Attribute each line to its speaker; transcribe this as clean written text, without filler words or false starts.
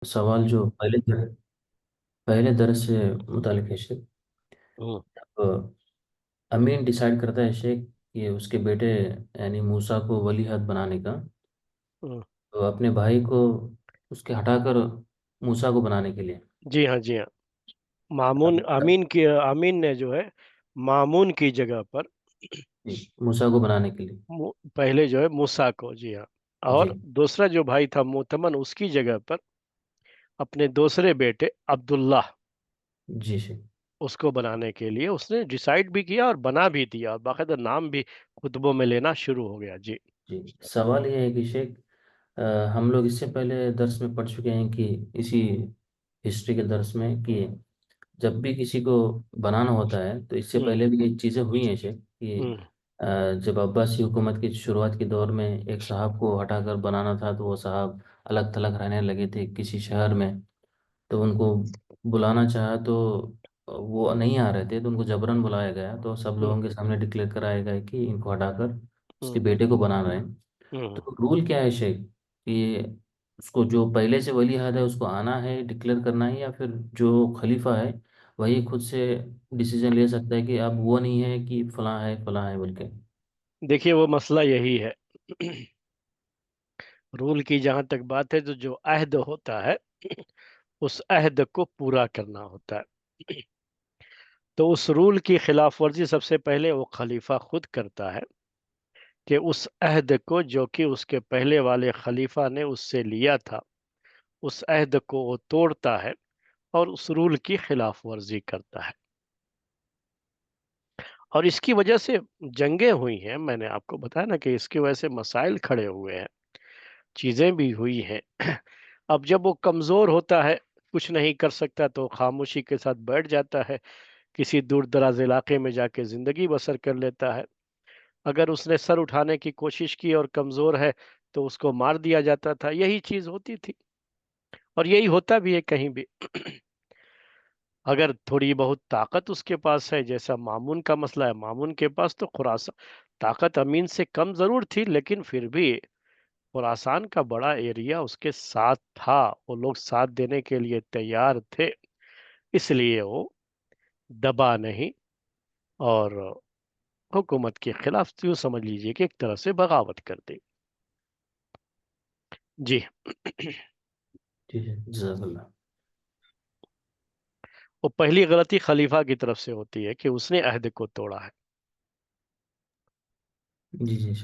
Speaker 1: سوال جو پہلے درس سے متعلق ہے شیخ۔
Speaker 2: ہوں
Speaker 1: اب امین ڈیسائیڈ کرتا ہے شیخ کہ اس کے بیٹے یعنی موسیٰ کو ولی عہد بنانے کا،
Speaker 2: ہوں
Speaker 1: تو اپنے بھائی کو اس کے ہٹا کر موسیٰ کو بنانے کے لیے
Speaker 2: جی ہاں، جی ہاں، مامون امین نے جو ہے مامون کی جگہ پر
Speaker 1: جی موسیٰ کو بنانے کے لیے۔
Speaker 2: پہلے جو ہے موسیٰ کو، جی ہاں، اور
Speaker 1: جی
Speaker 2: دوسرا جو بھائی تھا موتمن، اس کی جگہ پر اپنے دوسرے بیٹے عبداللہ،
Speaker 1: جی شیخ۔
Speaker 2: اس کو بنانے کے لیے اس نے ڈیسائیڈ بھی کیا اور بنا بھی دیا، اور باقاعدہ نام بھی خطبوں میں لینا شروع ہو گیا۔ جی
Speaker 1: جی سوال یہ ہے کہ شیخ، ہم لوگ اس سے پہلے درس میں پڑھ چکے ہیں کہ اسی ہسٹری کے درس میں کہ جب بھی کسی کو بنانا ہوتا ہے تو اس سے
Speaker 2: ہوں
Speaker 1: پہلے بھی یہ چیزیں ہوئی ہیں شیخ کہ
Speaker 2: ہوں
Speaker 1: جب عباسی حکومت کی شروعات کے دور میں ایک صاحب کو ہٹا کر بنانا تھا تو وہ صاحب الگ تھلگ رہنے لگے تھے کسی شہر میں، تو ان کو بلانا چاہا تو وہ نہیں آ رہے تھے تو ان کو جبراً بلایا گیا، تو سب
Speaker 2: ہوں
Speaker 1: لوگوں کے سامنے ڈکلیئر کرایا گیا کہ ان کو ہٹا کر اس کے
Speaker 2: ہوں
Speaker 1: بیٹے کو بنا رہے ہیں۔
Speaker 2: ہوں
Speaker 1: تو رول کیا ہے شیخ کہ اس کو جو پہلے سے ولی عہد ہے اس کو آنا ہے ڈکلیئر کرنا ہے، یا پھر جو خلیفہ ہے وہی خود سے ڈیسیجن لے سکتا ہے کہ اب وہ نہیں ہے کہ فلاں ہے بول کے؟
Speaker 2: دیکھیے، وہ مسئلہ یہی ہے، رول کی جہاں تک بات ہے تو جو عہد ہوتا ہے اس عہد کو پورا کرنا ہوتا ہے، تو اس رول کی خلاف ورزی سب سے پہلے وہ خلیفہ خود کرتا ہے، کہ اس عہد کو جو کہ اس کے پہلے والے خلیفہ نے اس سے لیا تھا، اس عہد کو وہ توڑتا ہے اور اس رول کی خلاف ورزی کرتا ہے، اور اس کی وجہ سے جنگیں ہوئی ہیں، میں نے آپ کو بتایا نا کہ اس کی وجہ سے مسائل کھڑے ہوئے ہیں، چیزیں بھی ہوئی ہیں۔ اب جب وہ کمزور ہوتا ہے، کچھ نہیں کر سکتا، تو خاموشی کے ساتھ بیٹھ جاتا ہے، کسی دور دراز علاقے میں جا کے زندگی بسر کر لیتا ہے۔ اگر اس نے سر اٹھانے کی کوشش کی اور کمزور ہے تو اس کو مار دیا جاتا تھا، یہی چیز ہوتی تھی اور یہی ہوتا بھی ہے کہیں بھی۔ اگر تھوڑی بہت طاقت اس کے پاس ہے، جیسا مامون کا مسئلہ ہے، مامون کے پاس تو خراسان طاقت امین سے کم ضرور تھی، لیکن پھر بھی خراسان کا بڑا ایریا اس کے ساتھ تھا، وہ لوگ ساتھ دینے کے لیے تیار تھے، اس لیے وہ دبا نہیں اور حکومت کے خلاف یوں سمجھ لیجئے کہ ایک طرح سے بغاوت کر دی۔ جی
Speaker 1: ٹھیک ہے، جزاک اللہ۔
Speaker 2: وہ پہلی غلطی خلیفہ کی طرف سے ہوتی ہے کہ اس نے عہد کو توڑا ہے۔
Speaker 1: جی جی